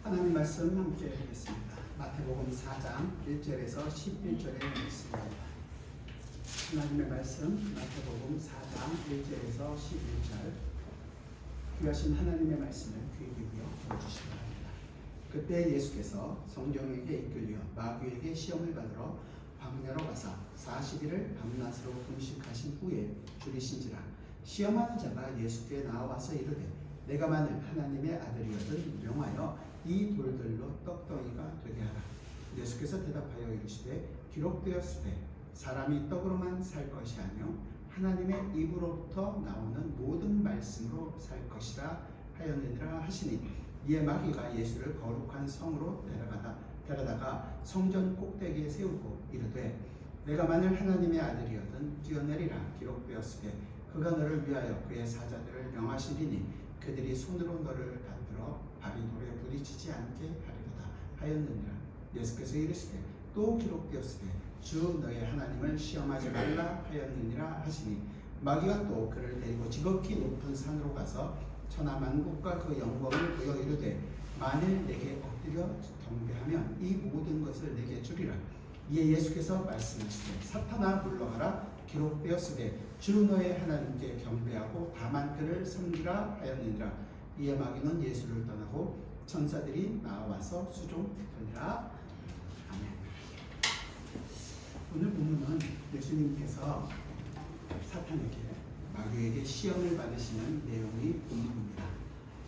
하나님 말씀 함께 하겠습니다. 마태복음 4장 1절에서 11절의 말씀입니다. 하나님의 말씀 마태복음 4장 1절에서 11절. 귀하신 하나님의 말씀을 귀에 기울여 들어주시기 바랍니다. 그때 예수께서 성령에게 이끌려 마귀에게 시험을 받으러 광야로 가사 40일을 밤낮으로 금식하신 후에 줄이신지라. 시험하는 자가 예수께 나와서 이르되 내가 만일 하나님의 아들이거든 명하여 이 돌들로 떡덩이가 되게 하라. 예수께서 대답하여 이르시되 기록되었으되 사람이 떡으로만 살 것이 아니요 하나님의 입으로부터 나오는 모든 말씀으로 살 것이라 하였느니라 하시니, 이에 마귀가 예수를 거룩한 성으로 데려다가 성전 꼭대기에 세우고 이르되 내가 만일 하나님의 아들이거든 뛰어내리라. 기록되었으되 그가 너를 위하여 그의 사자들을 명하시리니 그들이 손으로 너를 받들어 발이 돌에 부딪히지 않게 하리로다 하였느니라. 예수께서 이르시되 또 기록되었으되 주 너의 하나님을 시험하지 말라 하였느니라 하시니, 마귀가 또 그를 데리고 지극히 높은 산으로 가서 천하만국과 그 영광을 보여 이르되 만일 내게 엎드려 경배하면 이 모든 것을 내게 주리라. 이에 예수께서 말씀하시되 사탄아 물러가라. 기록되었으되 주 너의 하나님께 경배하고 다만 그를 섬기라 하였느니라. 이에 마귀는 예수를 떠나고 천사들이 나와서 수종되니라. 아멘. 오늘 본문은 예수님께서 사탄에게 마귀에게 시험을 받으시는 내용이 본문입니다.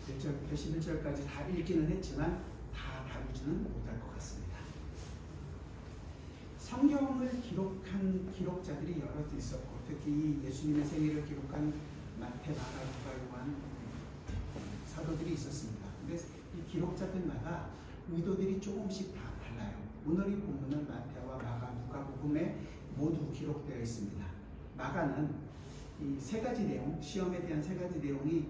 1절부터 11절까지 다 읽기는 했지만 다 다루지는 못할 것 같습니다. 성경을 기록한 기록자들이 여럿 있었고, 특히 예수님의 생애를 기록한 마태, 마가, 루카, 요한 사도들이 있었습니다. 근데 이 기록자들마다 의도들이 조금씩 다 달라요. 오늘 이 본문은 마태와 마가, 누가복음에 모두 기록되어 있습니다. 마가는 이 세 가지 내용, 시험에 대한 세 가지 내용이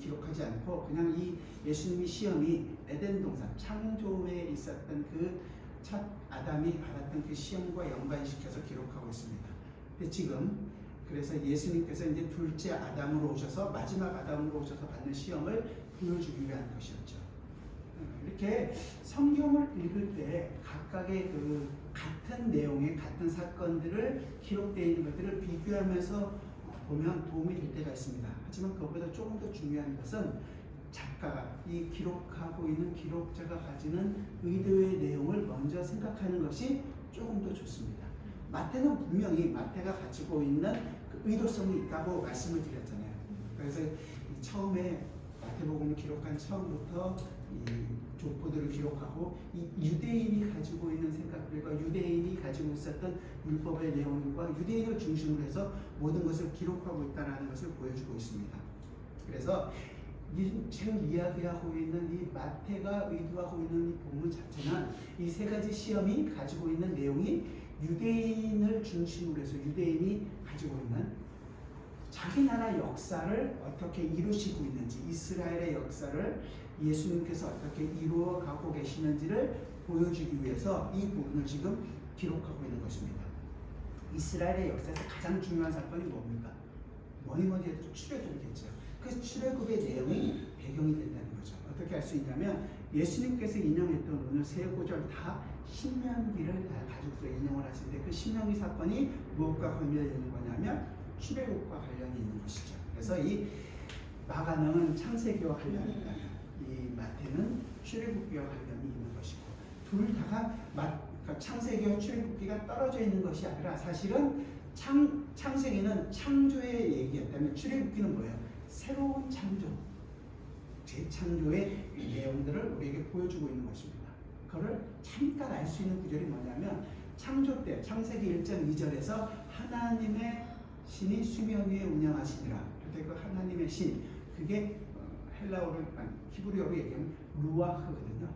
기록하지 않고 그냥 이 예수님의 시험이 에덴 동산, 창조에 있었던 그 첫 아담이 받았던 그 시험과 연관시켜서 기록하고 있습니다. 근데 지금 그래서 예수님께서 이제 둘째 아담으로 오셔서 마지막 아담으로 오셔서 받는 시험을 보여주기 위한 것이었죠. 이렇게 성경을 읽을 때 각각의 그 같은 내용의 같은 사건들을 기록되어 있는 것들을 비교하면서 보면 도움이 될 때가 있습니다. 하지만 그것보다 조금 더 중요한 것은 작가가, 이 기록하고 있는 기록자가 가지는 의도의 내용을 먼저 생각하는 것이 조금 더 좋습니다. 마태는 분명히 마태가 가지고 있는 그 의도성이 있다고 말씀을 드렸잖아요. 그래서 처음에 마태복음을 기록한 처음부터 이 족보들을 기록하고 이 유대인이 가지고 있는 생각들과 유대인이 가지고 있었던 율법의 내용과 유대인을 중심으로 해서 모든 것을 기록하고 있다는 것을 보여주고 있습니다. 그래서 지금 이야기하고 있는 이 마태가 의도하고 있는 이 본문 자체는 이 세 가지 시험이 가지고 있는 내용이 유대인을 중심으로 해서 유대인이 가지고 있는 자기 나라 역사를 어떻게 이루시고 있는지, 이스라엘의 역사를 예수님께서 어떻게 이루어가고 계시는지를 보여주기 위해서 이 부분을 지금 기록하고 있는 것입니다. 이스라엘의 역사에서 가장 중요한 사건이 뭡니까? 뭐니 해도 출애굽이겠죠. 그 출애굽의 내용이 배경이 된다는 거죠. 어떻게 할 수 있냐면 예수님께서 인용했던 오늘 세 구절 다 신명기를 가지고 인용을 하시는데, 그 신명기 사건이 무엇과 관련이 있는 거냐면 출애굽과 관련이 있는 것이죠. 그래서 이 마가는 창세기와 관련이 있다면 이 마태는 출애굽기와 관련이 있는 것이고, 둘 다가 그러니까 창세기와 출애굽기가 떨어져 있는 것이 아니라 사실은 창세기는 창조의 얘기였다면 출애굽기는 뭐예요? 새로운 창조, 재창조의 내용들을 우리에게 보여주고 있는 것입니다. 그거를 잠깐 알 수 있는 구절이 뭐냐면 창조 때 창세기 1장 2절에서 하나님의 신이 수면 위에 운영하시니라. 그때 그 하나님의 신, 그게 헬라어로 히브리어로 얘기하면 루아흐거든요.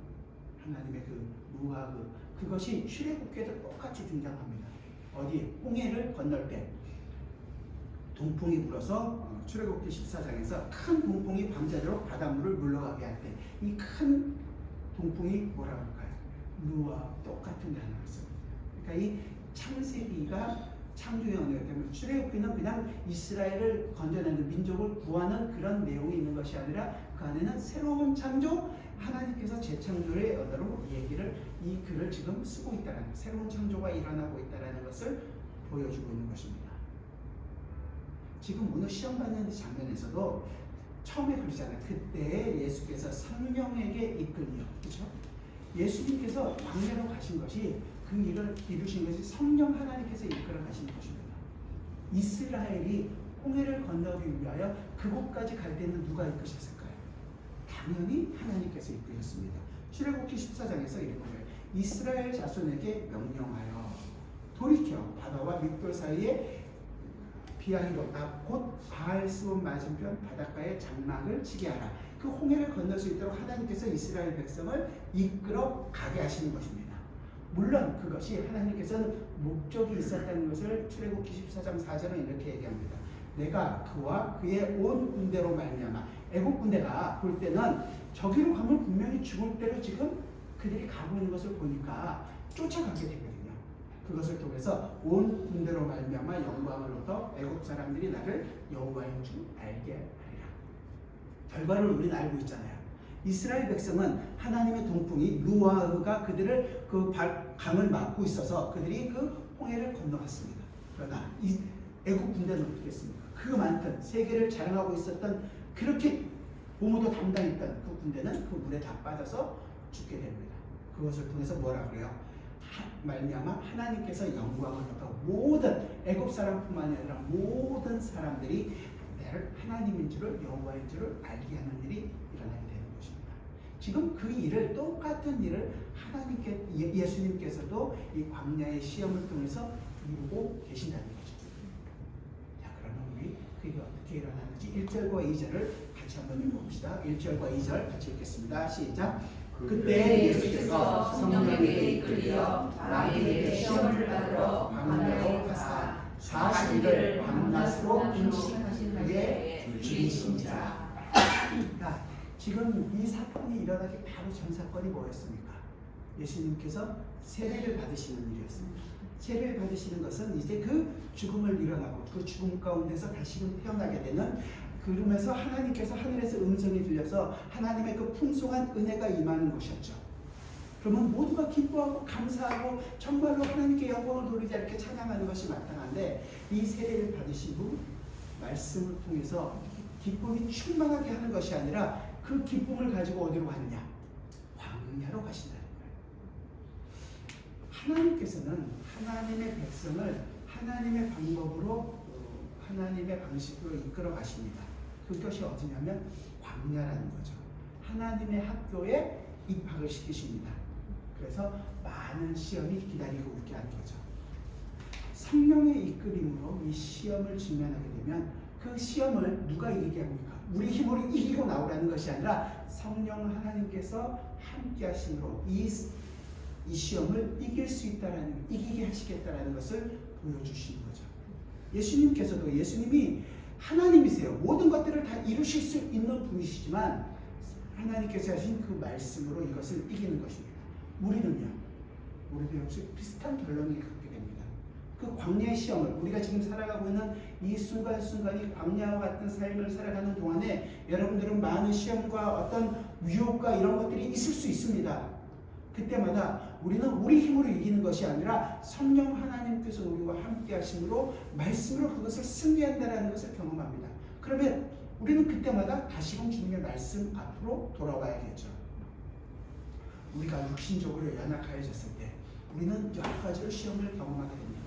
하나님의 그 루아흐, 그것이 출애굽기에도 똑같이 등장합니다. 어디? 홍해를 건널 때 동풍이 불어서 출애굽기 14장에서 큰 동풍이 밤새도록 바닷물을 물러가게 할 때 이 큰 동풍이 뭐라고 할까요? 루아, 똑같은 단어를 씁니다. 그러니까 이 창세기가 창조의 언어이기 때문에 출애굽기는 그냥 이스라엘을 건져내는 민족을 구하는 그런 내용이 있는 것이 아니라 그 안에는 새로운 창조, 하나님께서 재창조의 언어로 이 글을 지금 쓰고 있다는, 새로운 창조가 일어나고 있다는 것을 보여주고 있는 것입니다. 지금 오늘 시험 받는 장면에서도 처음에 그러잖아요. 그때 예수께서 성령에게 이끌려, 그렇죠? 예수님께서 광야로 가신 것이, 그 일을 이루신 것이 성령 하나님께서 이끌어 가신 것입니다. 이스라엘이 홍해를 건너기 위하여 그곳까지 갈 때는 누가 이끄셨을까요? 당연히 하나님께서 이끄셨습니다. 출애굽기 14장에서 이런 거예요. 이스라엘 자손에게 명령하여 돌이켜 바다와 밑돌 사이에 비아히로다 곧 바알스온 맞은편 바닷가에 장막을 치게 하라. 그 홍해를 건널 수 있도록 하나님께서 이스라엘 백성을 이끌어 가게 하시는 것입니다. 물론 그것이 하나님께서는 목적이 있었다는 것을 출애굽기 14장 4절은 이렇게 얘기합니다. 내가 그와 그의 온 군대로 말미암아, 애국 군대가 볼 때는 저기로 가면 분명히 죽을 대로 지금 그들이 가고 있는 것을 보니까 쫓아가게 되거든요. 그것을 통해서 온 군대로 말미암아 영광을 얻어 애국 사람들이 나를 여호와인 줄 알게 하리라. 결과를 우리는 알고 있잖아요. 이스라엘 백성은 하나님의 동풍이 루아흐가 그들을 그 강을 막고 있어서 그들이 그 홍해를 건너갔습니다. 그러나 이 애국 군대는 어떻게 했습니까? 그 많던 세계를 자랑하고 있었던, 그렇게 보무도 담당했던 그 군대는 그 물에 다 빠져서 죽게 됩니다. 그것을 통해서 뭐라 그래요? 말미암아 하나님께서 영광을 얻어 모든 애국 사람뿐만 아니라 모든 사람들이 나를 하나님인 줄을, 여호와인 줄을 알게 하는 일이 일어나게 되는 것입니다. 지금 그 일을, 똑같은 일을 하나님께, 예수님께서도 이 광야의 시험을 통해서 이루고 계신다는 거죠. 자, 그러면 우리 그게 어떻게 일어나는지 1절과 2절을 같이 한번 읽어봅시다. 1절과 2절 같이 읽겠습니다. 시작. 그때 예수께서 성령에게 이끌려 마귀에게 시험을 받으러 광야로 가사 40일을 밤낮으로 금식하신 후에 죽이신지라. 지금 이 사건이 일어나기 바로 전 사건이 뭐였습니까? 예수님께서 세례를 받으시는 일이었습니다. 세례를 받으시는 것은 이제 그 죽음을 일어나고 그 죽음 가운데서 다시금 태어나게 되는, 그러면서 하나님께서 하늘에서 음성이 들려서 하나님의 그 풍성한 은혜가 임하는 것이었죠. 그러면 모두가 기뻐하고 감사하고 정말로 하나님께 영광을 돌리자 이렇게 찬양하는 것이 마땅한데, 이 세례를 받으신 후 말씀을 통해서 기쁨이 충만하게 하는 것이 아니라 그 기쁨을 가지고 어디로 가느냐? 광야로 가신다는 거예요. 하나님께서는 하나님의 백성을 하나님의 방법으로, 하나님의 방식으로 이끌어 가십니다. 그것이 어디냐면 광야라는 거죠. 하나님의 학교에 입학을 시키십니다. 그래서 많은 시험이 기다리고 있게 하는 거죠. 성령의 이끌림으로 이 시험을 직면하게 되면 그 시험을 누가 이기게 합니까? 우리 힘으로 이기고 나오라는 것이 아니라 성령 하나님께서 함께 하심으로 이 시험을 이길 수 있다라는, 이기게 하시겠다라는 것을 보여주시는 거죠. 예수님께서도, 예수님이 하나님이세요. 모든 것들을 다 이루실 수 있는 분이시지만 하나님께서 하신 그 말씀으로 이것을 이기는 것입니다. 우리도 역시 비슷한 결론을 갖게 됩니다. 그 광야의 시험을, 우리가 지금 살아가고 있는 이 순간순간이 광야와 같은 삶을 살아가는 동안에 여러분들은 많은 시험과 어떤 유혹과 이런 것들이 있을 수 있습니다. 그때마다 우리는 우리 힘으로 이기는 것이 아니라 성령 하나님께서 우리와 함께 하심으로 말씀으로 그것을 승리한다는 것을 경험합니다. 그러면 우리는 그때마다 다시금 주님의 말씀 앞으로 돌아와야겠죠. 우리가 육신적으로 연약해졌을 때 우리는 여러 가지로 시험을 경험하게 됩니다.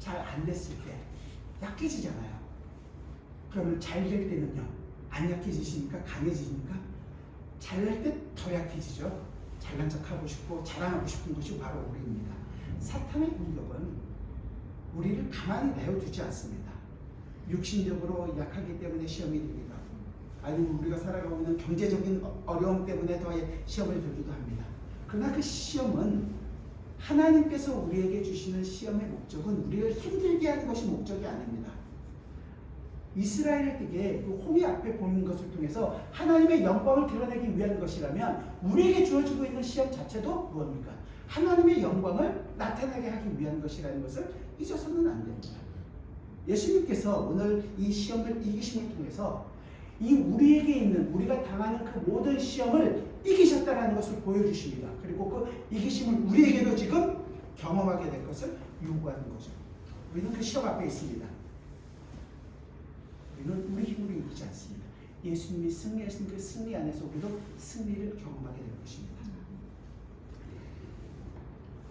잘 안 됐을 때 약해지잖아요. 그러면 잘 될 때는요, 안 약해지시니까 강해지니까 잘날 때 더 약해지죠. 잘난 척하고 싶고 자랑하고 싶은 것이 바로 우리입니다. 사탄의 공격은 우리를 가만히 내어두지 않습니다. 육신적으로 약하기 때문에 시험이 됩니다. 아니면 우리가 살아가고 있는 경제적인 어려움 때문에 더 시험을 들기도 합니다. 그러나 그 시험은 하나님께서 우리에게 주시는 시험의 목적은 우리를 힘들게 하는 것이 목적이 아닙니다. 이스라엘에게 그 홍해 앞에 보이는 것을 통해서 하나님의 영광을 드러내기 위한 것이라면 우리에게 주어지고 있는 시험 자체도 무엇입니까? 하나님의 영광을 나타나게 하기 위한 것이라는 것을 잊어서는 안 됩니다. 예수님께서 오늘 이 시험을 이기심을 통해서 이 우리에게 있는 우리가 당하는 그 모든 시험을 이기셨다라는 것을 보여주십니다. 그리고 그 이기심을 우리에게도 지금 경험하게 될 것을 요구하는 거죠. 우리는 그 시험 앞에 있습니다. 우리는 우리 힘으로 이기지 않습니다. 예수님이 승리하신 그 승리 안에서 우리도 승리를 경험하게 될 것입니다.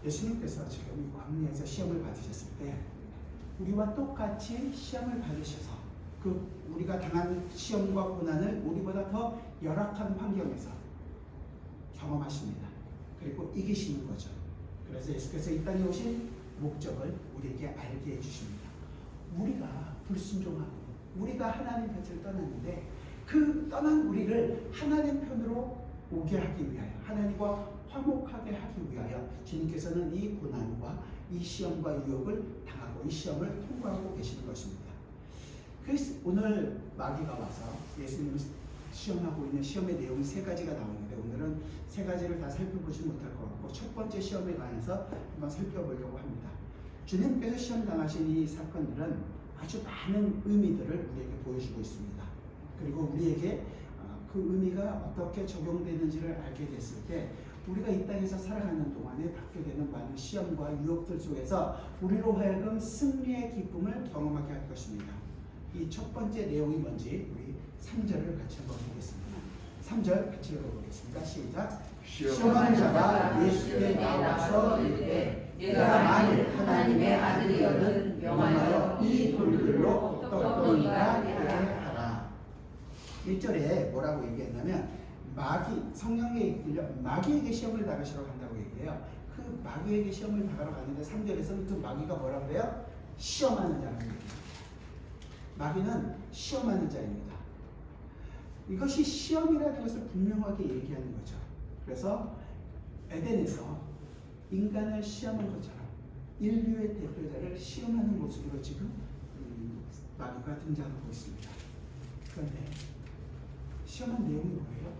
예수님께서 지금 이 광야에서 시험을 받으셨을 때 우리와 똑같이 시험을 받으셔서 그 우리가 당한 시험과 고난을 우리보다 더 열악한 환경에서 경험하십니다. 그리고 이기시는 거죠. 그래서 예수께서 이 땅에 오신 목적을 우리에게 알게 해주십니다. 우리가 불순종하고 우리가 하나님 곁을 떠났는데 그 떠난 우리를 하나님 편으로 오게 하기 위하여 하나님과 화목하게 하기 위하여 주님께서는 이 고난과 이 시험과 유혹을 당하고 이 시험을 통과하고 계시는 것입니다. 그래서 오늘 마귀가 와서 예수님을 시험하고 있는 시험의 내용이 세 가지가 나오는데 오늘은 세 가지를 다 살펴보지 못할 것 같고 첫 번째 시험에 관해서 한번 살펴보려고 합니다. 주님께서 시험 당하신 이 사건들은 아주 많은 의미들을 우리에게 보여주고 있습니다. 그리고 우리에게 그 의미가 어떻게 적용되는지를 알게 됐을 때 우리가 이 땅에서 살아가는 동안에 받게 되는 많은 시험과 유혹들 속에서 우리로 하여금 승리의 기쁨을 경험하게 할 것입니다. 이 첫 번째 내용이 뭔지 우리 3절을 같이 한번 보겠습니다. 3절 같이 읽어보겠습니다. 시작. 시험하는 자가 예수께 나와서 이르되 내가 만일 하나님의 아들이거든 명하여 이 돌들로 떡덩이가 되게 하라. 1절에 뭐라고 얘기했냐면 성령에 이끌려 마귀에게 시험을 당하시러 간다고 얘기해요. 그 마귀에게 시험을 당하러 가는데 3절에서는 그 마귀가 뭐라고 해요? 시험하는 자라고 얘기해요. 마귀는 시험하는 자입니다. 이것이 시험이라는 것을 분명하게 얘기하는 거죠. 그래서 에덴에서 인간을 시험한 것처럼 인류의 대표자를 시험하는 모습으로 지금 마귀가 등장하고 있습니다. 그런데 시험한 내용이 뭐예요?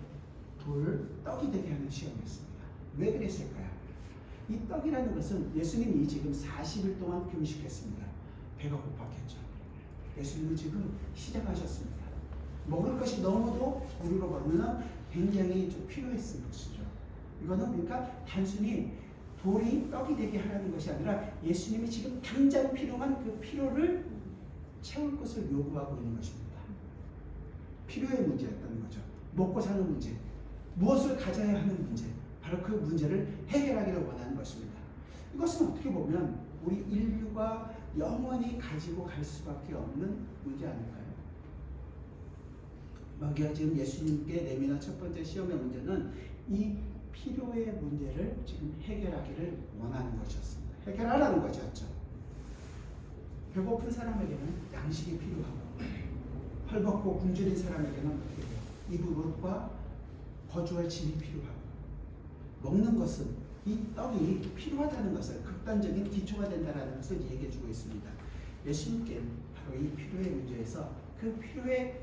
떡이 되게 하는 시험이었습니다. 왜 그랬을까요? 이 떡이라는 것은 예수님이 지금 40일 동안 금식했습니다. 배가 고팠겠죠. 예수님은 지금 시작하셨습니다. 먹을 것이 너무도 우리로 보면 굉장히 좀 필요했을 것이죠. 이거는 그러니까 단순히 돌이 떡이 되게 하라는 것이 아니라 예수님이 지금 당장 필요한 그 필요를 채울 것을 요구하고 있는 것입니다. 필요의 문제였다는 거죠. 먹고 사는 문제, 무엇을 가져야 하는 문제, 바로 그 문제를 해결하기를 원하는 것입니다. 이것은 어떻게 보면 우리 인류가 영원히 가지고 갈 수밖에 없는 문제 아닐까요? 마귀가 지금 예수님께 내미는 첫 번째 시험의 문제는 이 필요의 문제를 지금 해결하기를 원하는 것이었습니다. 해결하라는 것이었죠. 배고픈 사람에게는 양식이 필요하고 헐벗고 굶주린 사람에게는 어떻게 돼요? 입을 옷과 거주할 집이 필요하고 먹는 것은 이 떡이 필요하다는 것을 극단적인 기초가 된다는 것을 얘기해주고 있습니다. 예수님께 바로 이 필요의 문제에서 그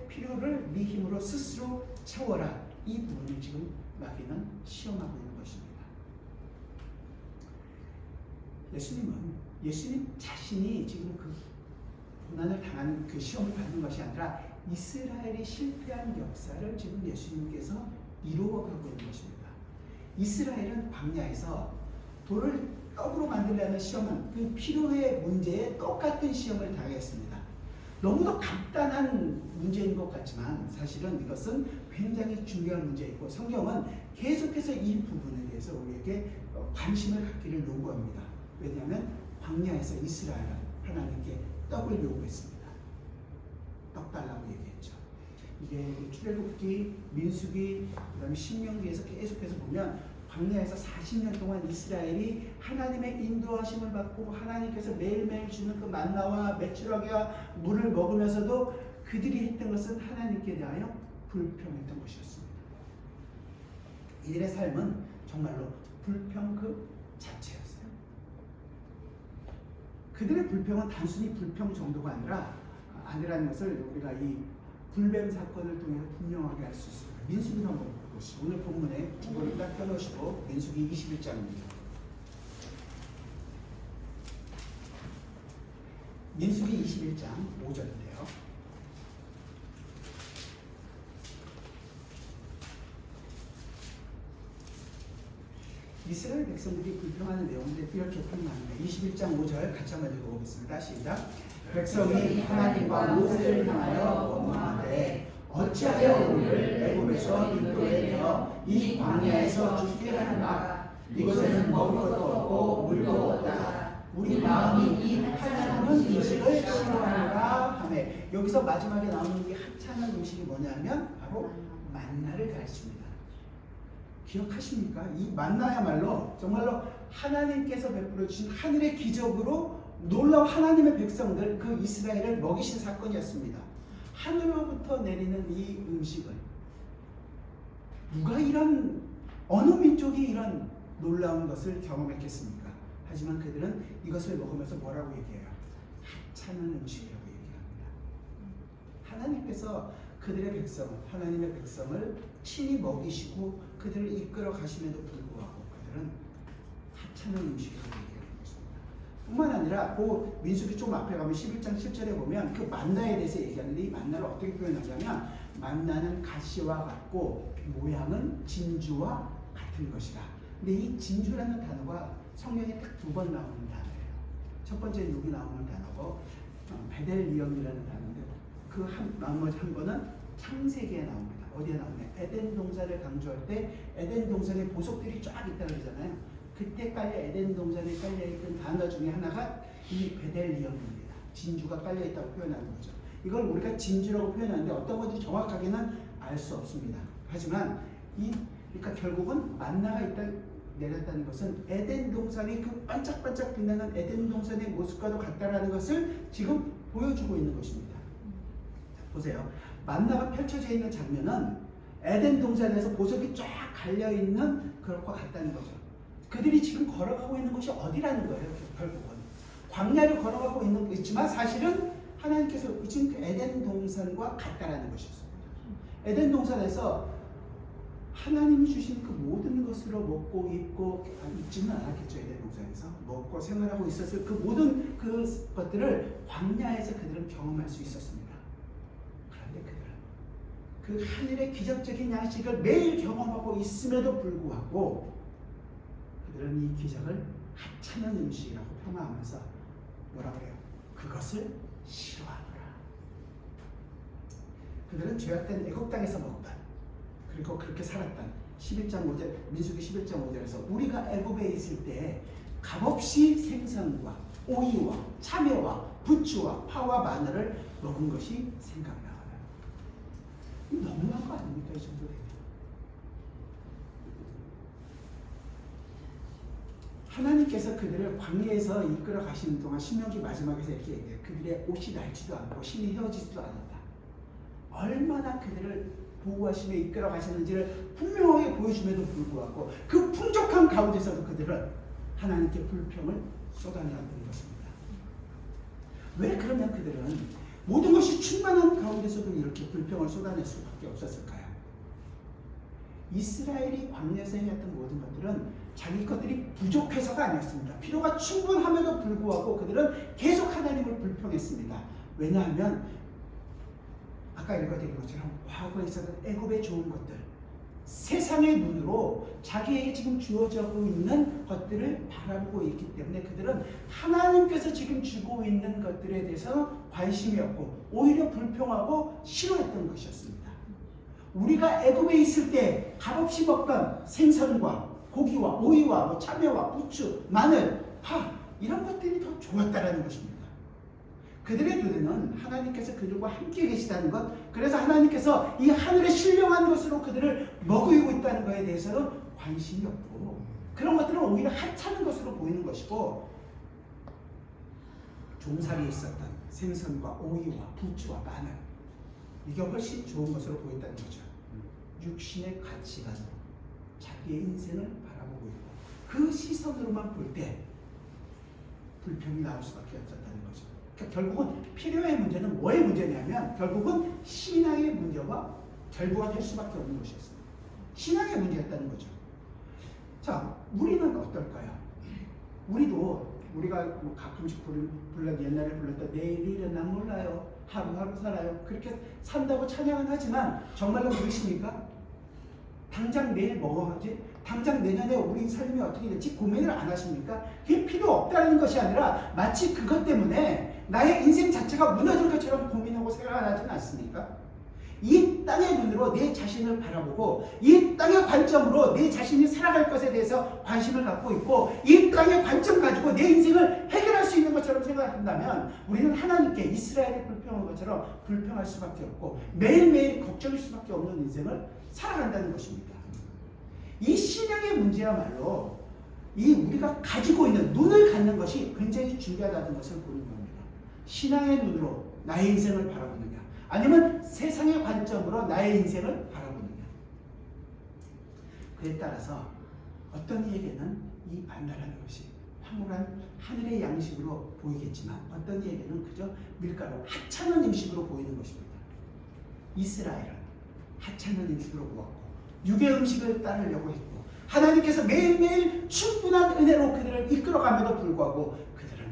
필요를 네 힘으로 스스로 채워라. 이 부분을 지금 마귀는 시험하고 있는 것입니다. 예수님 자신이 지금 그 고난을 당하는 그 시험을 받는 것이 아니라 이스라엘이 실패한 역사를 지금 예수님께서 이루어가고 있는 것입니다. 이스라엘은 광야에서 돌을 떡으로 만들려는 시험은 그 필요의 문제에 똑같은 시험을 당했습니다. 너무도 간단한 문제인 것 같지만 사실은 이것은 굉장히 중요한 문제이고 성경은 계속해서 이 부분에 대해서 우리에게 관심을 갖기를 요구합니다. 왜냐하면 광야에서 이스라엘은 하나님께 떡을 요구했습니다. 떡 달라고 얘기했죠. 이게 출애굽기, 민수기, 그다음에 신명기에서 계속해서 보면 광야에서 40년 동안 이스라엘이 하나님의 인도하심을 받고 하나님께서 매일매일 주는 그 만나와 메추라기와 물을 먹으면서도 그들이 했던 것은 하나님께 대하여 불평했던 것이었습니다. 이들의 삶은 정말로 불평 그 자체였어요. 그들의 불평은 단순히 불평 정도가 아니라는 것을 우리가 이 불뱀 사건을 통해서 분명하게 알 수 있습니다. 민수기를 한번 보시죠. 오늘 본문에 이거를 딱 펴놓으시고 민수기 21장입니다. 민수기 21장 5절인데요. 이스라엘 백성들이 불평하는 내용들이 이렇게 표현합니다. 21장 5절 같이 한번 읽어보겠습니다. 시작. 백성이 하나님과 모세를 향하여 원망하되 어찌하여 우리를 애굽에서 인도에 내어 이 광야에서 죽게 하는가. 이곳에는 먹을 것도 없고 물도 없다. 우리 마음이 이 하찮은 음식을 싫어하노라 하매. 여기서 마지막에 나오는 이 하찮은 음식이 뭐냐면 바로 만나를 가르칩니다. 기억하십니까? 이 만나야말로 정말로 하나님께서 베풀어 주신 하늘의 기적으로 놀라운 하나님의 백성들 그 이스라엘을 먹이신 사건이었습니다. 하늘로부터 내리는 이 음식을 누가 이런 어느 민족이 이런 놀라운 것을 경험했겠습니까? 하지만 그들은 이것을 먹으면서 뭐라고 얘기해요? 하찮은 음식이라고 얘기합니다. 하나님께서 그들의 백성을, 하나님의 백성을 친히 먹이시고 그들을 이끌어 가심에도 불구하고 그들은 하찮은 음식이라고 얘기하는 것입니다. 뿐만 아니라 그 민수기 좀 앞에 가면 11장 7절에 보면 그 만나에 대해서 얘기하는데 이 만나를 어떻게 표현하냐면 만나는 가시와 같고 모양은 진주와 같은 것이다. 근데 이 진주라는 단어가 성경에 딱 두 번 나오는 단어예요. 첫 번째는 여기 나오는 단어고 베델리엄이라는 단어인데 그 나머지 한 번은 창세기에 나옵니다. 어디에 나오냐? 에덴 동산을 강조할 때 에덴 동산에 보석들이 쫙 있다 그러잖아요. 그때 에덴 동산에 깔려있던 단어 중에 하나가 이 베델리엄입니다. 진주가 깔려있다고 표현하는 거죠. 이걸 우리가 진주라고 표현하는데 어떤 건지 정확하게는 알 수 없습니다. 하지만 그러니까 결국은 만나가 내렸다는 것은 에덴 동산이 그 반짝반짝 빛나는 에덴 동산의 모습과도 같다라는 것을 지금 보여주고 있는 것입니다. 자, 보세요. 만나가 펼쳐져 있는 장면은 에덴 동산에서 보석이 쫙 갈려있는 그것과 같다는 거죠. 그들이 지금 걸어가고 있는 곳이 어디라는 거예요. 결국은 광야를 걸어가고 있지만 사실은 하나님께서 지금 그 에덴 동산과 같다라는 것이었습니다. 에덴 동산에서 하나님이 주신 그 모든 것으로 먹고 입고 있지는 않았겠죠. 에덴 동산에서 먹고 생활하고 있었을 그 모든 그 것들을 광야에서 그들은 경험할 수 있었습니다. 그런데 그들은 그 하늘의 기적적인 양식을 매일 경험하고 있음에도 불구하고 그들은 이 기적을 하찮은 음식이라고 평가하면서 뭐라 그래요? 그것을 싫어하노라. 그들은 죄악된 애굽 땅에서 먹었다. 그리고 그렇게 살았던 11장 5절, 민수기 11장 5절에서 우리가 애굽에 있을 때 값없이 생선과 오이와 참외와 부추와 파와 마늘을 먹은 것이 생각나요. 너무한 거 아닙니까? 이 정도 되면. 하나님께서 그들을 광야에서 이끌어 가시는 동안 신명기 마지막에서 이렇게 얘기해요. 그들의 옷이 닳지도 않고 신이 헤어지지도 않았다. 얼마나 그들을 보호하시며 이끌어 가시는지를 분명하게 보여줌에도 불구하고 그 풍족한 가운데서도 그들은 하나님께 불평을 쏟아내었던 것입니다. 왜 그러면 그들은 모든 것이 충만한 가운데서도 이렇게 불평을 쏟아낼 수밖에 없었을까요? 이스라엘이 광야에서 행했던 모든 것들은 자기 것들이 부족해서가 아니었습니다. 필요가 충분함에도 불구하고 그들은 계속 하나님을 불평했습니다. 왜냐하면 아까 읽어드린 것처럼 과거에 있었던 애굽의 좋은 것들, 세상의 눈으로 자기에게 지금 주어지고 있는 것들을 바라보고 있기 때문에 그들은 하나님께서 지금 주고 있는 것들에 대해서 관심이 없고 오히려 불평하고 싫어했던 것이었습니다. 우리가 애굽에 있을 때 값없이 먹던 생선과 고기와 오이와 참외와 부추, 마늘, 파 이런 것들이 더 좋았다라는 것입니다. 그들의 눈에는 하나님께서 그들과 함께 계시다는 것, 그래서 하나님께서 이 하늘의 신령한 것으로 그들을 먹이고 있다는 것에 대해서는 관심이 없고 그런 것들은 오히려 하찮은 것으로 보이는 것이고 종살이에 있었던 생선과 오이와 부추와 마늘 이게 훨씬 좋은 것으로 보인다는 거죠. 육신의 가치관으로 자기의 인생을 바라보고 있고 그 시선으로만 볼 때 불평이 나올 수밖에 없었다는 거죠. 그러니까 결국은 필요의 문제는 뭐의 문제냐면 결국은 신앙의 문제와 결부가 될 수밖에 없는 것이었습니다. 신앙의 문제였다는 거죠. 자, 우리는 어떨까요? 우리가 뭐 가끔씩 옛날에 불렀던 내일은 난 몰라요. 하루하루 살아요. 그렇게 산다고 찬양은 하지만 정말로 그러십니까? 당장 내일 뭐 하지? 당장 내년에 우리 삶이 어떻게 될지 고민을 안 하십니까? 그게 필요 없다는 것이 아니라 마치 그것 때문에 나의 인생 자체가 무너질 것처럼 고민하고 생각하지는 않습니까? 이 땅의 눈으로 내 자신을 바라보고 이 땅의 관점으로 내 자신이 살아갈 것에 대해서 관심을 갖고 있고 이 땅의 관점 가지고 내 인생을 해결할 수 있는 것처럼 생각한다면 우리는 하나님께 이스라엘이 불평한 것처럼 불평할 수밖에 없고 매일매일 걱정일 수밖에 없는 인생을 살아간다는 것입니다. 이 신앙의 문제야말로 이 우리가 가지고 있는 눈을 갖는 것이 굉장히 중요하다는 것을 보는 겁니다. 신앙의 눈으로 나의 인생을 바라보느냐 아니면 세상의 관점으로 나의 인생을 바라보느냐. 그에 따라서 어떤 이에게는 이 만나라는 것이 황홀한 하늘의 양식으로 보이겠지만 어떤 이에게는 그저 밀가루 하찮은 음식으로 보이는 것입니다. 이스라엘은 하찮은 음식으로 보았고 육의 음식을 따르려고 했고 하나님께서 매일매일 충분한 은혜로 그들을 이끌어감에도 불구하고 그들은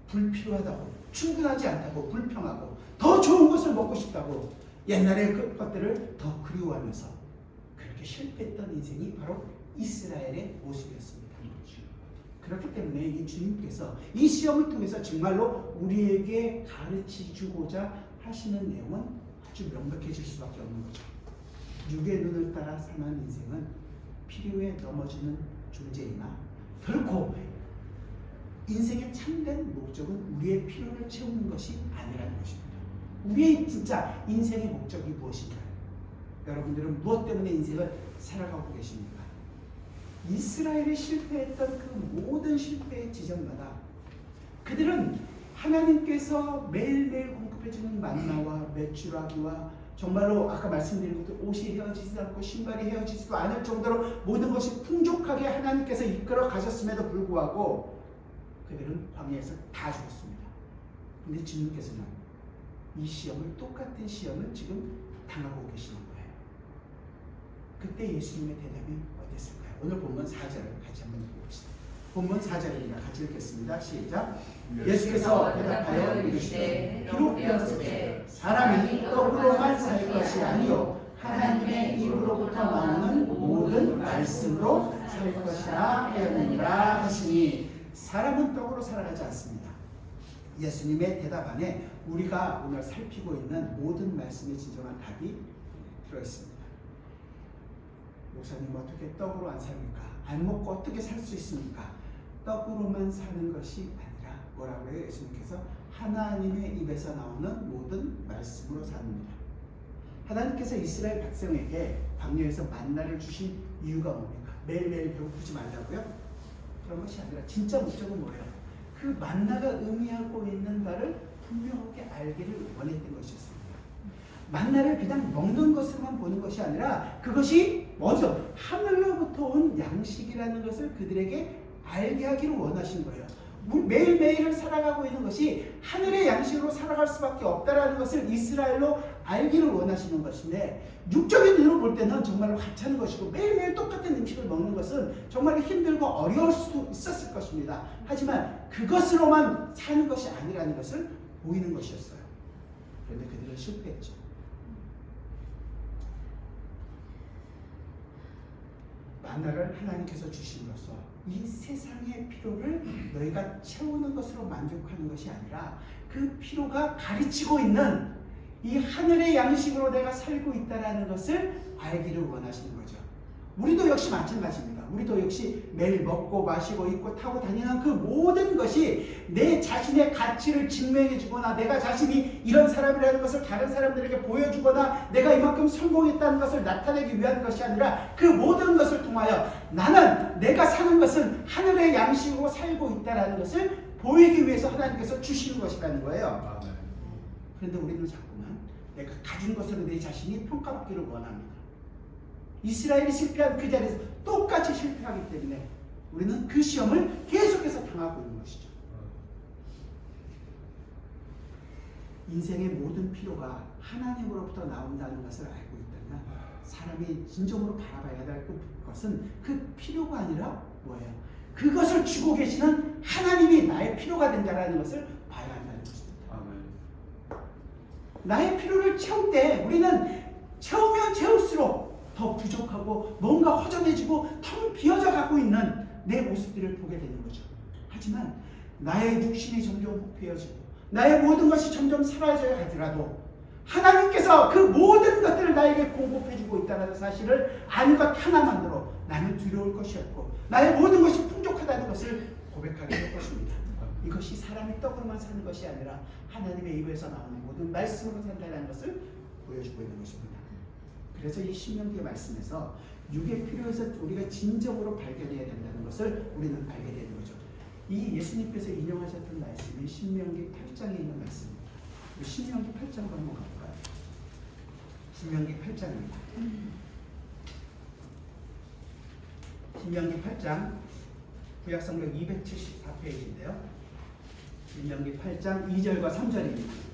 불필요하다고 충분하지 않다고 불평하고 더 좋은 것을 먹고 싶다고 옛날의 그 것들을 더 그리워하면서 그렇게 실패했던 인생이 바로 이스라엘의 모습이었습니다. 그렇기 때문에 이 주님께서 이 시험을 통해서 정말로 우리에게 가르치주고자 하시는 내용은 아주 명백해질 수밖에 없는 거죠. 육의 눈을 따라 사는 인생은 필요에 넘어지는 존재이나 결코 인생의 참된 목적은 우리의 필요를 채우는 것이 아니라는 것입니다. 우리의 진짜 인생의 목적이 무엇인가요? 여러분들은 무엇 때문에 인생을 살아가고 계십니까? 이스라엘이 실패했던 그 모든 실패의 지점마다 그들은 하나님께서 매일매일 공급해주는 만나와 메추라기와 정말로 아까 말씀드린 것도 옷이 헤어지지도 않고 신발이 헤어지지도 않을 정도로 모든 것이 풍족하게 하나님께서 이끌어 가셨음에도 불구하고 그들은 광야에서 다 죽었습니다. 근데 주님께서는 이 시험을 똑같은 시험을 지금 당하고 계시는 거예요. 그때 예수님의 대답이 어땠을까요? 오늘 본문 4절을 같이 한번 읽어봅시다. 본문 4절입니다. 같이 읽겠습니다. 시작. 예수께서 대답하여 이르시되 기록 되었으되 사람이 떡으로만 살 것이 아니요 하나님의 입으로부터 나오는 모든 말씀으로 살 것이라 하였느니라 하시니 사람은 떡으로 살아가지 않습니다. 예수님의 대답 안에 우리가 오늘 살피고 있는 모든 말씀의 진정한 답이 들어있습니다. 목사님 어떻게 떡으로 안 삽니까? 안 먹고 어떻게 살 수 있습니까? 떡으로만 사는 것이 아니라 뭐라고 해요? 예수님께서 하나님의 입에서 나오는 모든 말씀으로 삽니다. 하나님께서 이스라엘 백성에게 광야에서 만나를 주신 이유가 뭡니까? 매일매일 배고프지 말라고요? 그런 것이 아니라 진짜 목적은 뭐예요? 그 만나가 의미하고 있는 바를 분명하게 알기를 원했던 것이었습니다. 만나를 그냥 먹는 것으로만 보는 것이 아니라 그것이 먼저 하늘로부터 온 양식이라는 것을 그들에게 알게 하기를 원하신 거예요. 매일매일을 살아가고 있는 것이 하늘의 양식으로 살아갈 수밖에 없다는 것을 이스라엘로 알기를 원하시는 것인데 육적인 눈으로 볼 때는 정말로 하찮은 것이고 매일매일 똑같은 음식을 먹는 것은 정말 힘들고 어려울 수도 있었을 것입니다. 하지만 그것으로만 사는 것이 아니라는 것을 보이는 것이었어요. 그런데 그들은 실패했죠. 만나를 하나님께서 주심으로써 이 세상의 필요를 너희가 채우는 것으로 만족하는 것이 아니라 그 필요가 가르치고 있는 이 하늘의 양식으로 내가 살고 있다는 것을 알기를 원하시는 거죠. 우리도 역시 마찬가지입니다. 우리도 역시 매일 먹고 마시고 입고 타고 다니는 그 모든 것이 내 자신의 가치를 증명해 주거나 내가 자신이 이런 사람이라는 것을 다른 사람들에게 보여주거나 내가 이만큼 성공했다는 것을 나타내기 위한 것이 아니라 그 모든 것을 통하여 나는 내가 사는 것은 하늘의 양식으로 살고 있다는 것을 보이기 위해서 하나님께서 주시는 것이라는 거예요. 그런데 우리는 자꾸만 내가 가진 것으로 내 자신이 평가받기를 원합니다. 이스라엘이 실패한 그 자리에서 똑같이 실패하기 때문에 우리는 그 시험을 계속해서 당하고 있는 것이죠. 인생의 모든 필요가 하나님으로부터 나온다는 것을 알고 있다면 사람이 진정으로 바라봐야 될 것은 그 필요가 아니라 뭐예요? 그것을 주고 계시는 하나님이 나의 필요가 된다는 것을 봐야 한다는 것입니다. 나의 필요를 채울 때 우리는 채우면 채울수록 더 부족하고 뭔가 허전해지고 텅 비어져 가고 있는 내 모습들을 보게 되는 거죠. 하지만 나의 육신이 점점 후패해지고 나의 모든 것이 점점 사라져야 하더라도 하나님께서 그 모든 것들을 나에게 공급해주고 있다는 사실을 아는 것 하나만으로 나는 두려울 것이 없고 나의 모든 것이 풍족하다는 것을 고백하게 될 것입니다. 이것이 사람의 떡으로만 사는 것이 아니라 하나님의 입에서 나오는 모든 말씀으로 산다는 것을 보여주고 있는 것입니다. 그래서 이 신명기의 말씀에서 육의 필요에서 우리가 진정으로 발견해야 된다는 것을 우리는 알게 되는 거죠. 이 예수님께서 인용하셨던 말씀이 신명기 8장에 있는 말씀입니다. 신명기 8장으로 한번 가볼까요? 신명기 8장입니다. 신명기 8장 구약성경 274페이지인데요. 신명기 8장 2절과 3절입니다.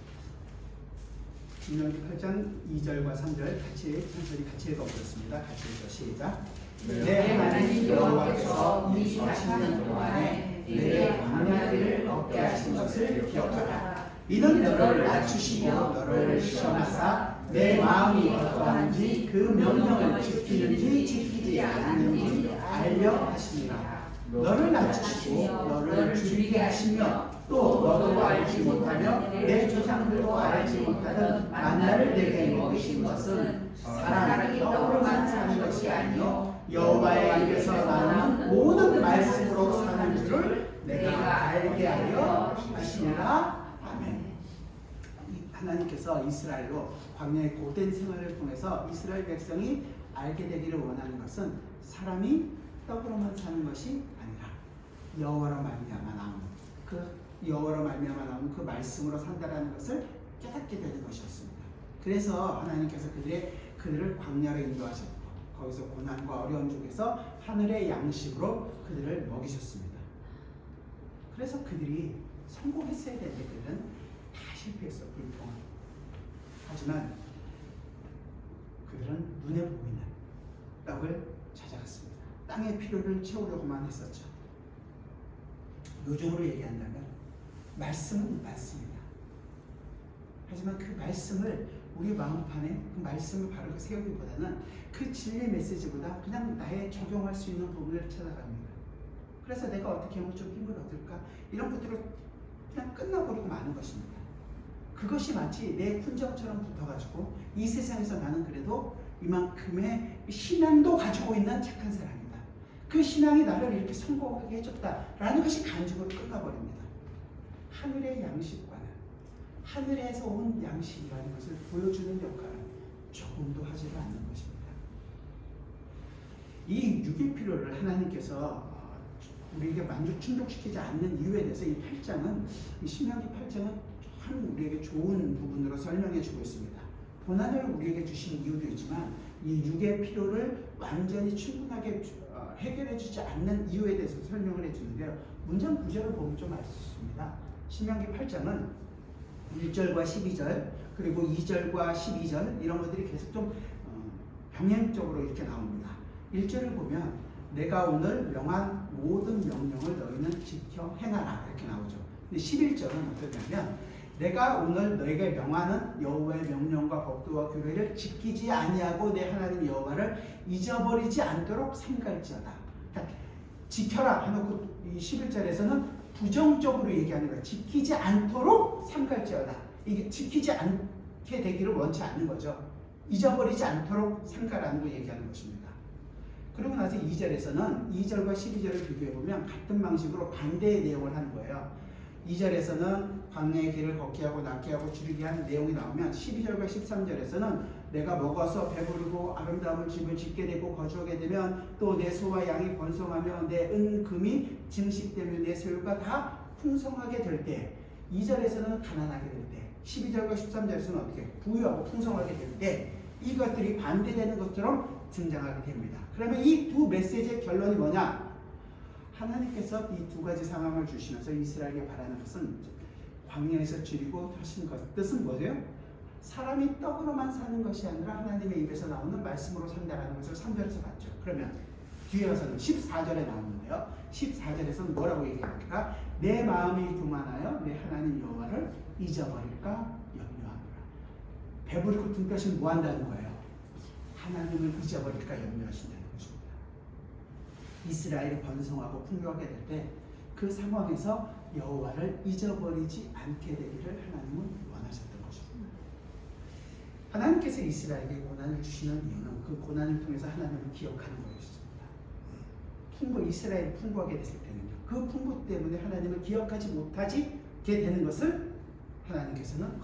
신명기 8장 2절과 3절 천천히 같이 읽어보겠습니다. 같이 읽어 시작. 내 하나님 여호와께서 이 40년 동안에 내게 광야길을 걷게 하신 것을 기억하라. 이는 너를 낮추시고 너를 시험하사 내 마음이 어떠한지 그 명령을 지키는지 지키지 않는지 알려 하시니라. 너를 낮추시고 너를 줄이게 하시며 또 너도 알지 못하며 내 조상들도 알지 못하던 만나를 내게 먹이신 것은 사람이 떡으로만 사는 것이 아니요 여호와의 입에서 나오는 모든 말씀으로 사는 줄을 내가 알게 하려 하시니라. 아멘. 하나님께서 이스라엘로 광야의 고된 생활을 통해서 이스라엘 백성이 알게 되기를 원하는 것은 사람이 떡으로만 사는 것이 아니라 여호와로 말미암아 나오는 그 말씀으로 산다라는 것을 깨닫게 되는 것이었습니다. 그래서 하나님께서 그들을 광야로 인도하셨고 거기서 고난과 어려움 중에서 하늘의 양식으로 그들을 먹이셨습니다. 그래서 그들이 성공했어야 되는데 그들은 다 실패했어. 불평하고. 하지만 그들은 눈에 보이는 떡을 찾아갔습니다. 땅의 필요를 채우려고만 했었죠. 요즘으로 얘기한다면 말씀은 맞습니다. 하지만 그 말씀을 우리 마음판에 그 말씀을 바르게 세우기보다는 그 진리 메시지보다 그냥 나의 적용할 수 있는 부분을 찾아갑니다. 그래서 내가 어떻게 하면 좀 힘을 얻을까? 이런 것들을 그냥 끝나버리고 마는 것입니다. 그것이 마치 내 훈장처럼 붙어가지고 이 세상에서 나는 그래도 이만큼의 신앙도 가지고 있는 착한 사람이다. 그 신앙이 나를 이렇게 성공하게 해줬다라는 것이 간증으로 끝나버립니다. 하늘의 양식과는 하늘에서 온 양식이라는 것을 보여주는 역할은 조금도 하지를 않는 것입니다. 이 육의 필요를 하나님께서 우리에게 만족 충족시키지 않는 이유에 대해서 이 8장은 이 신명기 8장은 참 우리에게 좋은 부분으로 설명해 주고 있습니다. 고난을 우리에게 주신 이유도 있지만 이 육의 필요를 완전히 충분하게 해결해 주지 않는 이유에 대해서 설명을 해주는데요. 문장 구절을 보면 좀 알 수 있습니다. 신명기 8장은 1절과 12절 그리고 2절과 12절 이런 것들이 계속 좀 병행적으로 이렇게 나옵니다. 1절을 보면 내가 오늘 명한 모든 명령을 너희는 지켜 행하라 이렇게 나오죠. 근데 11절은 어떠냐면 내가 오늘 너에게 명하는 여호와의 명령과 법도와 규례를 지키지 아니하고 내 하나님 여호와를 잊어버리지 않도록 삼갈지어다. 그러니까 지켜라 해놓고 이 11절에서는 부정적으로 얘기하는 거예요. 지키지 않도록 삼갈지어다. 이게 지키지 않게 되기를 원치 않는 거죠. 잊어버리지 않도록 삼가라는 걸 얘기하는 것입니다. 그리고 나서 2절에서는 2절과 12절을 비교해보면 같은 방식으로 반대의 내용을 하는 거예요. 2절에서는 광야의 길을 걷게 하고 낫게 하고 줄이게 하는 내용이 나오면 12절과 13절에서는 내가 먹어서 배부르고 아름다운 집을 짓게 되고 거주하게 되면 또 내 소와 양이 번성하며 내 은, 금이 증식되며 내 소유가 다 풍성하게 될 때 2절에서는 가난하게 될 때 12절과 13절에서는 어떻게 부유하고 풍성하게 될 때 이것들이 반대되는 것처럼 등장하게 됩니다. 그러면 이 두 메시지의 결론이 뭐냐? 하나님께서 이 두 가지 상황을 주시면서 이스라엘에게 바라는 것은 광야에서 줄이고 하신 것. 뜻은 뭐죠? 사람이 떡으로만 사는 것이 아니라 하나님의 입에서 나오는 말씀으로 산다라는 것을 3절에서 봤죠. 그러면 뒤에 가서는 14절에 나오는데요. 14절에서는 뭐라고 얘기합니까? 내 마음이 교만하여 내 하나님 여호와를 잊어버릴까 염려하노라. 배부르고 등떠시면 뭐 한다는 거예요? 하나님을 잊어버릴까 염려하신다는 것입니다. 이스라엘이 번성하고 풍요하게 될 때 그 상황에서 여호와를 잊어버리지 않게 되기를 하나님은 원하셨던 것입니다. 하나님께서 이스라엘에게 고난을 주시는 이유는 그 고난을 통해서 하나님을 기억하는 것입니다. 이스라엘이 풍부하게 됐을 때는요, 그 풍부 때문에 하나님을 기억하지 못하게 되는 것을 하나님께서는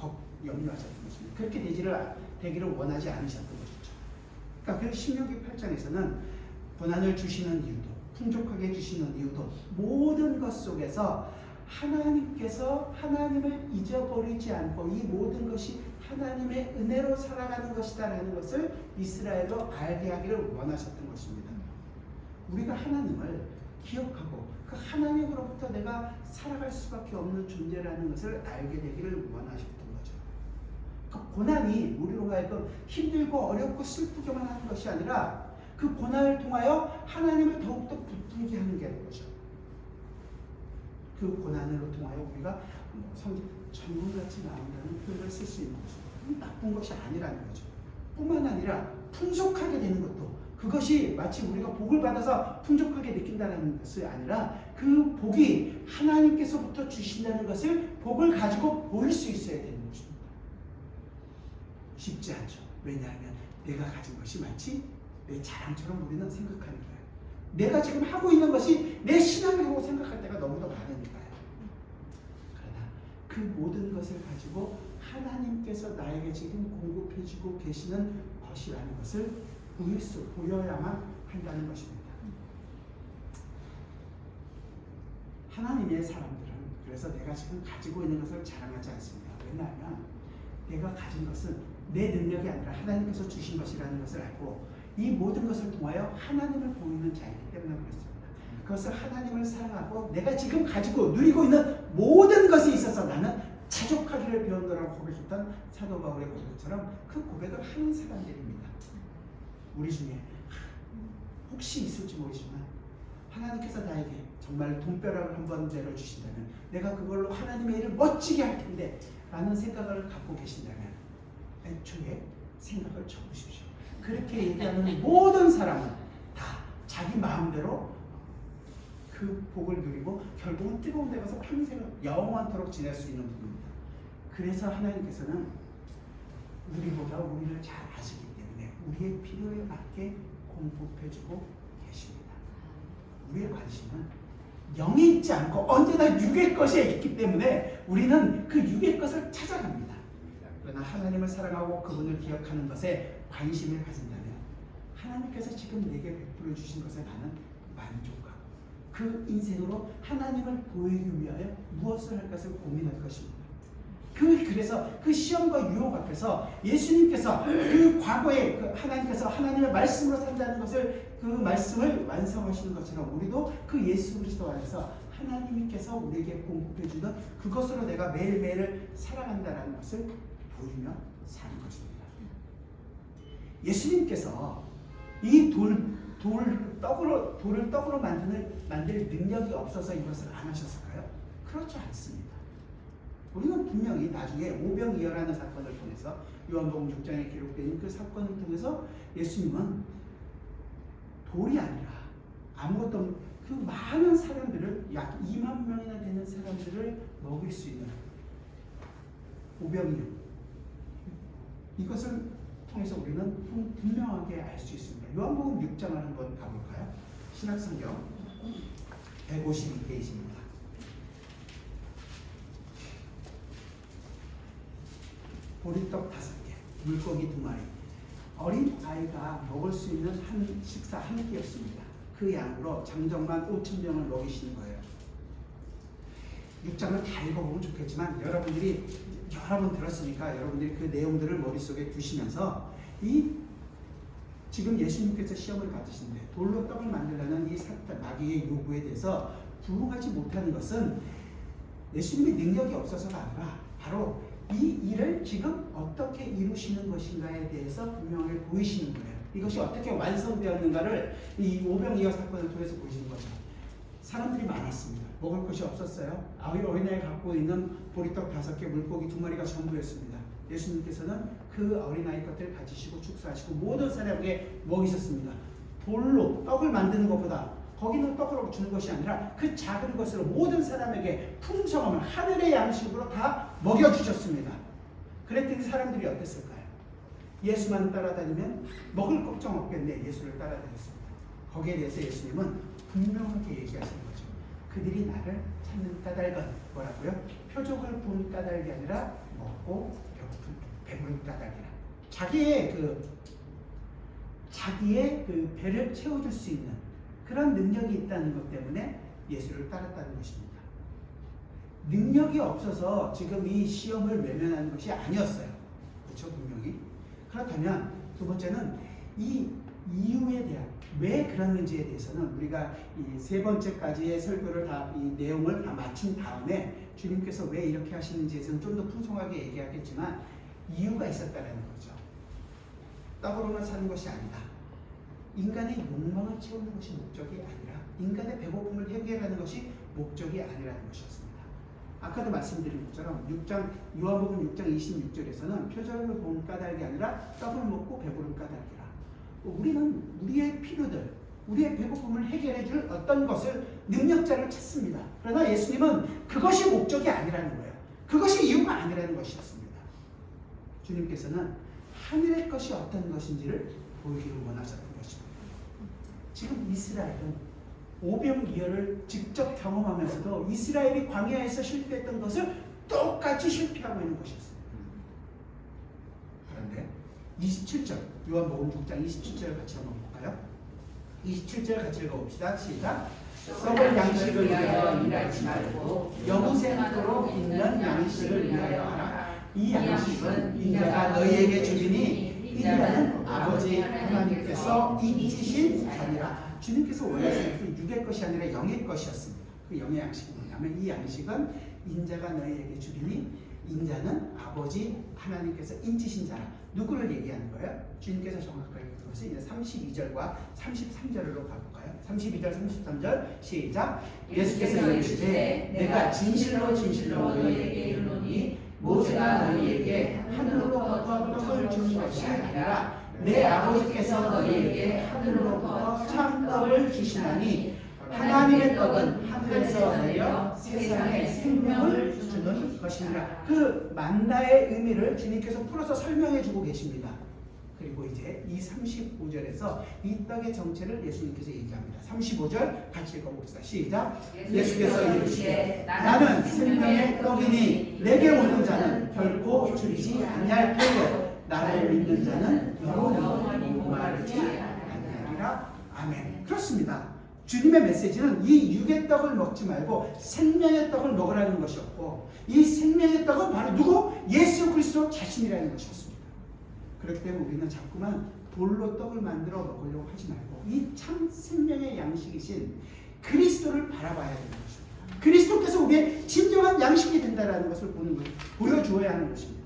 염려하셨던 것입니다. 그렇게 되기를 원하지 않으셨던 것이죠. 그러니까 그 신명기 8장에서는 고난을 주시는 이유도, 풍족하게 해주시는 이유도, 모든 것 속에서 하나님께서 하나님을 잊어버리지 않고 이 모든 것이 하나님의 은혜로 살아가는 것이다라는 것을 이스라엘로 알게 하기를 원하셨던 것입니다. 우리가 하나님을 기억하고 그 하나님으로부터 내가 살아갈 수밖에 없는 존재라는 것을 알게 되기를 원하셨던 거죠. 그 고난이 우리로 하여금 힘들고 어렵고 슬프게만 하는 것이 아니라 그 고난을 통하여 하나님을 더욱더 부풀게 하는 게 거죠. 그 고난으로 통하여 우리가 전문같이 나온다는 표현을 쓸 수 있는 것입니다. 나쁜 것이 아니라는 거죠. 뿐만 아니라 풍족하게 되는 것도, 그것이 마치 우리가 복을 받아서 풍족하게 느낀다는 것이 아니라 그 복이 하나님께서부터 주신다는 것을 복을 가지고 보일 수 있어야 되는 것입니다. 쉽지 않죠. 왜냐하면 내가 가진 것이 마치 내 자랑처럼 우리는 생각하는 거예요. 내가 지금 하고 있는 것이 내 신앙이라고 생각할 때가 너무도 많으니까요. 그러나 그 모든 것을 가지고 하나님께서 나에게 지금 공급해주고 계시는 것이라는 것을 보여야만 한다는 것입니다. 하나님의 사람들은 그래서 내가 지금 가지고 있는 것을 자랑하지 않습니다. 왜냐하면 내가 가진 것은 내 능력이 아니라 하나님께서 주신 것이라는 것을 알고 이 모든 것을 통하여 하나님을 보이는 자이기 때문에 그렇습니다. 그것을 하나님을 사랑하고 내가 지금 가지고 누리고 있는 모든 것에 있어서 나는 자족하기를 배운다라고 고백했던 사도 바울의 고백처럼 그 고백을 하는 사람들입니다. 우리 중에 혹시 있을지 모르지만 하나님께서 나에게 정말 돈벼락을 한번 내려주신다면 내가 그걸로 하나님의 일을 멋지게 할 텐데 라는 생각을 갖고 계신다면 애초에 생각을 접으십시오. 그렇게 얘기하는 모든 사람은 다 자기 마음대로 그 복을 누리고 결국은 뜨거운 데 가서 평생 영원토록 지낼 수 있는 분입니다. 그래서 하나님께서는 우리보다 우리를 잘 아시기 때문에 우리의 필요에 맞게 공급해주고 계십니다. 우리의 관심은 영에 있지 않고 언제나 육의 것에 있기 때문에 우리는 그 육의 것을 찾아갑니다. 그러나 하나님을 사랑하고 그분을 기억하는 것에 관심을 가진다면 하나님께서 지금 내게 베풀어 주신 것에 나는 만족하고 그 인생으로 하나님을 보이기 위하여 무엇을 할 것을 고민할 것입니다. 그래서 그 시험과 유혹 앞에서 예수님께서 그 과거에 하나님께서 하나님의 말씀으로 산다는 것을 그 말씀을 완성하시는 것처럼 우리도 그 예수 그리스도 안에서 하나님께서 우리에게 공급해주는 그것으로 내가 매일매일을 살아간다는 것을 보이며 사는 것입니다. 예수님께서 이 돌을 떡으로 만들 능력이 없어서 이것을 안 하셨을까요? 그렇지 않습니다. 우리는 분명히 나중에 오병이어라는 사건을 통해서 요한복음 6장에 기록된 그 사건을 통해서 예수님은 돌이 아니라 아무것도 없는 그 많은 사람들을 약 2만 명이나 되는 사람들을 먹일 수 있는 오병이어 이것을 통해서 우리는 분명하게 알 수 있습니다. 요한복음 6장을 한번 가볼까요? 신약성경 152페이지입니다. 보리떡 5개, 물고기 2마리, 어린 아이가 먹을 수 있는 식사 한 끼였습니다. 그 양으로 장정만 5,000명을 먹이시는 거예요. 6장을 다 읽어보면 좋겠지만 여러분들이 여러 번 들었으니까 여러분들이 그 내용들을 머릿속에 두시면서 지금 예수님께서 시험을 받으시는데 돌로 떡을 만들려는 이 마귀의 요구에 대해서 부응하지 못하는 것은 예수님의 능력이 없어서가 아니라 바로 이 일을 지금 어떻게 이루시는 것인가에 대해서 분명하게 보이시는 거예요. 이것이 어떻게 완성되었는가를 이 오병이어 사건을 통해서 보이시는 거죠. 사람들이 많았습니다. 먹을 것이 없었어요. 어린아이 갖고 있는 보리떡 5개, 물고기 2마리가 전부였습니다. 예수님께서는 그 그 어린아이 것들을 가지시고 축사하시고 모든 사람에게 먹이셨습니다. 돌로 떡을 만드는 것보다 거기는 떡으로 주는 것이 아니라 그 작은 것으로 모든 사람에게 풍성함을 하늘의 양식으로 다 먹여주셨습니다. 그랬더니 사람들이 어땠을까요? 예수만 따라다니면 먹을 걱정 없겠네. 예수를 따라다녔습니다. 거기에 대해서 예수님은 분명하게 얘기하시는 거죠. 그들이 나를 찾는 까닭은 뭐라고요? 표적을 본 까닭이 아니라 먹고 배부른 까닭이라. 자기의 그 배를 채워줄 수 있는 그런 능력이 있다는 것 때문에 예수를 따랐다는 것입니다. 능력이 없어서 지금 이 시험을 외면하는 것이 아니었어요. 그렇죠? 분명히. 그렇다면 두 번째는 이 이유에 대한 왜 그랬는지에 대해서는 우리가 이 세 번째까지의 설교를 다 이 내용을 다 마친 다음에 주님께서 왜 이렇게 하시는지에 대해서는 좀 더 풍성하게 얘기하겠지만 이유가 있었다는 거죠. 떡으로만 사는 것이 아니다. 인간의 욕망을 채우는 것이 목적이 아니라 인간의 배고픔을 해결하는 것이 목적이 아니라는 것이었습니다. 아까도 말씀드린 것처럼 요한복음 6장 26절에서는 표적을 본 까닭이 아니라 떡을 먹고 배부른 까닭이라. 우리는 우리의 필요들, 우리의 배고픔을 해결해 줄 어떤 것을 능력자를 찾습니다. 그러나 예수님은 그것이 목적이 아니라는 거예요. 그것이 이유가 아니라는 것이었습니다. 주님께서는 하늘의 것이 어떤 것인지를 보이기를 원하셨던 것입니다. 지금 이스라엘은 오병이어를 직접 경험하면서도 이스라엘이 광야에서 실패했던 것을 똑같이 실패하고 있는 것이었습니다. 그런데 27절, 요한복음 6장 27절 같이 한번 볼까요? 27절 같이 읽어봅시다. 시작. 썩을 양식을 위하여 일하지 말고 영생하도록 있는 양식을 위하여 하라. 이 양식은 인자가 너희에게 주리니 인자는 아버지 하나님께서 인치신 자니라. 주님께서 원하시는 것은 육의 것이 아니라 영의 것이었습니다. 그 영의 양식은 뭐냐면 이 양식은 인자가 너희에게 주리니 인자는 아버지 하나님께서 인치신 자라. 누구를 얘기하는 거예요? 주님께서 정확하게 그것을 이제 32절과 33절로 가볼까요? 32절, 33절 시작. 예수께서 이르시되 내가 진실로 진실로 너희에게 이르노니 모세가 너희에게 하늘로부터 떡을 준 것이 아니라 내 아버지께서 너희에게 하늘로부터 참떡을 주시나니 하나님의 떡은 하늘에서 내려 세상에 생명을 주는 것이니라. 그 만나의 의미를 주님께서 풀어서 설명해 주고 계십니다. 그리고 이제 이 35절에서 이 떡의 정체를 예수님께서 얘기합니다. 35절 같이 읽어봅시다. 시작. 예수께서 이르시되 나는 생명의 떡이니 내게 오는 자는 결코 줄이지 아니할 터이요 나를 믿는 자는 영원히 목마르지 아니하리라. 아멘. 그렇습니다. 주님의 메시지는 이 육의 떡을 먹지 말고 생명의 떡을 먹으라는 것이었고 이 생명의 떡은 바로 누구? 예수 그리스도 자신이라는 것이었습니다. 그렇기 때문에 우리는 자꾸만 돌로 떡을 만들어 먹으려고 하지 말고 이 참 생명의 양식이신 그리스도를 바라봐야 되는 것입니다. 그리스도께서 우리의 진정한 양식이 된다는 것을 보여주어야 하는 것입니다.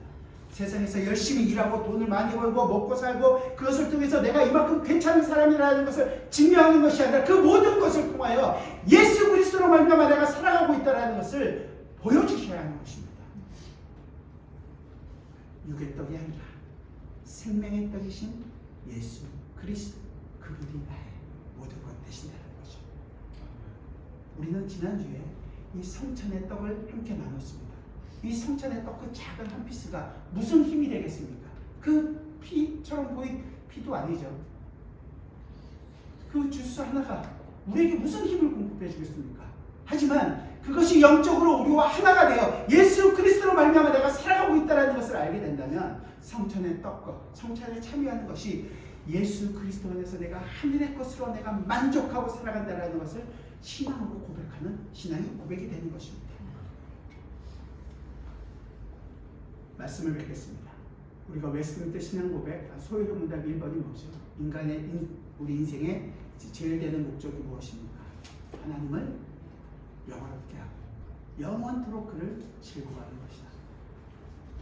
세상에서 열심히 일하고 돈을 많이 벌고 먹고 살고 그것을 통해서 내가 이만큼 괜찮은 사람이라는 것을 증명하는 것이 아니라 그 모든 것을 통하여 예수 그리스도로 말미암아 내가 살아가고 있다는 것을 보여주셔야 하는 것입니다. 육의 떡이 아니라 생명의 떡이신 예수 그리스도 그분이 나의 모든 것 되신다는 거죠. 우리는 지난주에 이 성찬의 떡을 함께 나눴습니다. 이 성찬의 떡 그 작은 한 피스가 무슨 힘이 되겠습니까? 그 피처럼 보인 피도 아니죠. 그 주스 하나가 우리에게 무슨 힘을 공급해 주겠습니까? 하지만 그것이 영적으로 우리와 하나가 되어 예수 그리스도로 말미암아 내가 살아가고 있다는 것을 알게 된다면 성찬의 떡과 성찬에 참여하는 것이 예수 그리스도 안에서 내가 하늘의 것으로 내가 만족하고 살아간다는 것을 신앙으로 고백하는 신앙의 고백이 되는 것입니다. 말씀을 뵙겠습니다. 우리가 웨스트민스터 신앙 고백 소요도 문답 1번이 뭐죠? 우리 인생의 제일 되는 목적이 무엇입니까? 하나님을 영원롭게 하고 영원토록 그를 즐거워하는 것이다.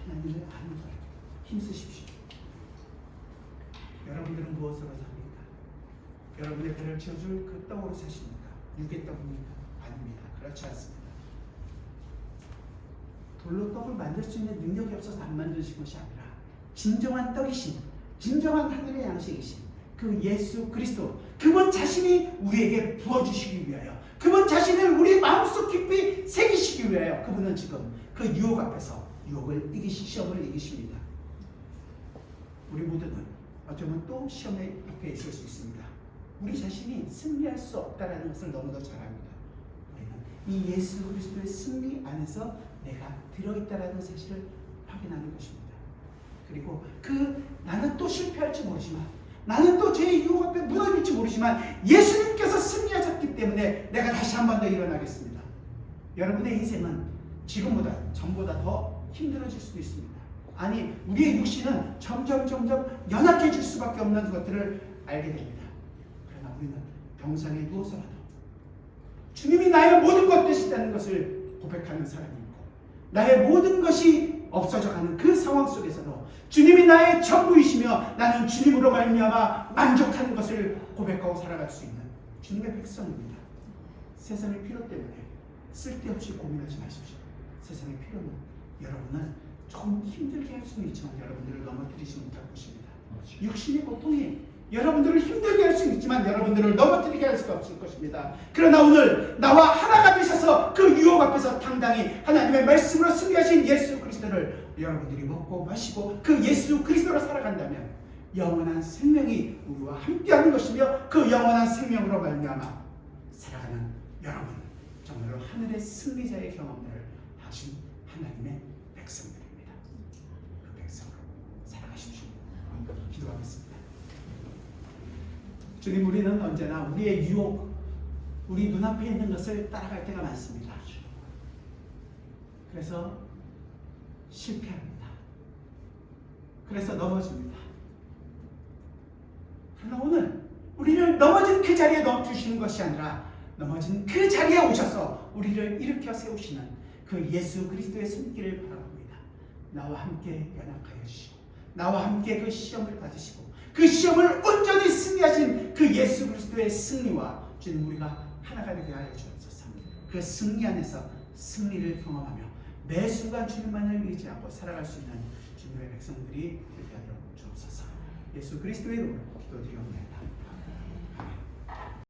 하나님을 아는 거예요. 힘쓰십시오. 여러분들은 무엇으로 삽니까? 여러분의 배를 채워줄 그 떡으로 사십니까? 육의 떡입니까? 아닙니다. 그렇지 않습니다. 돌로 떡을 만들 수 있는 능력이 없어서 안 만드신 것이 아니라 진정한 떡이신, 진정한 하늘의 양식이신 그 예수 그리스도, 그분 자신이 우리에게 부어주시기 위하여, 그분 자신을 우리 마음속 깊이 새기시기 위하여 그분은 지금 그 유혹 앞에서 유혹을 이기시, 시험을 이기십니다. 우리 모두는 어쩌면 또 시험의 앞에 있을 수 있습니다. 우리 자신이 승리할 수 없다는 것을 너무도 잘 압니다. 우리는 이 예수 그리스도의 승리 안에서 내가 들어있다는 사실을 확인하는 것입니다. 그리고 나는 또 실패할지 모르지만, 나는 또 제 유혹 앞에 무너질지 모르지만 예수님께서 승리하셨기 때문에 내가 다시 한 번 더 일어나겠습니다. 여러분의 인생은 지금보다 전보다 더 힘들어질 수도 있습니다. 아니, 우리의 육신은 점점 연약해질 수밖에 없는 것들을 알게 됩니다. 그러나 우리는 병상에 누워서라도 주님이 나의 모든 것 되시다는 것을 고백하는 사람이 있고, 나의 모든 것이 없어져가는 그 상황 속에서도 주님이 나의 전부이시며 나는 주님으로 말미암아 만족하는 것을 고백하고 살아갈 수 있는 주님의 백성입니다. 세상의 필요 때문에 쓸데없이 고민하지 마십시오. 세상의 필요는 여러분을 조금 힘들게 할 수는 있지만 여러분들을 넘어뜨리지 못할 것입니다. 육신의 고통이 여러분들을 힘들게 할 수는 있지만 여러분들을 넘어뜨리게 할 수가 없을 것입니다. 그러나 오늘 나와 하나가 되셔서 그 유혹 앞에서 당당히 하나님의 말씀으로 승리하신 예수 그리스도를 여러분들이 먹고 마시고 그 예수 그리스도로 살아간다면 영원한 생명이 우리와 함께하는 것이며, 그 영원한 생명으로 말미암아 살아가는 여러분, 정말로 하늘의 승리자의 경험들을 하신 하나님의 백성들입니다. 그 백성으로 살아가십시오. 기도하겠습니다. 주님, 우리는 언제나 우리의 유혹, 우리 눈앞에 있는 것을 따라갈 때가 많습니다. 그래서 실패합니다. 그래서 넘어집니다. 그러나 오늘 우리를 넘어진 그 자리에 넣어주시는 것이 아니라 넘어진 그 자리에 오셔서 우리를 일으켜 세우시는 그 예수 그리스도의 손길을 바라봅니다. 나와 함께 연합하여 주시고, 나와 함께 그 시험을 받으시고, 그 시험을 온전히 승리하신 그 예수 그리스도의 승리와 주님, 우리가 하나가 되게 하여 주옵소서. 그 승리 안에서 승리를 경험하며 매 순간 주님만을 의지하고 살아갈 수 있는 주님의 백성들이 되게 하여 주옵소서. 예수 그리스도의 이름으로 기도드리옵나이다.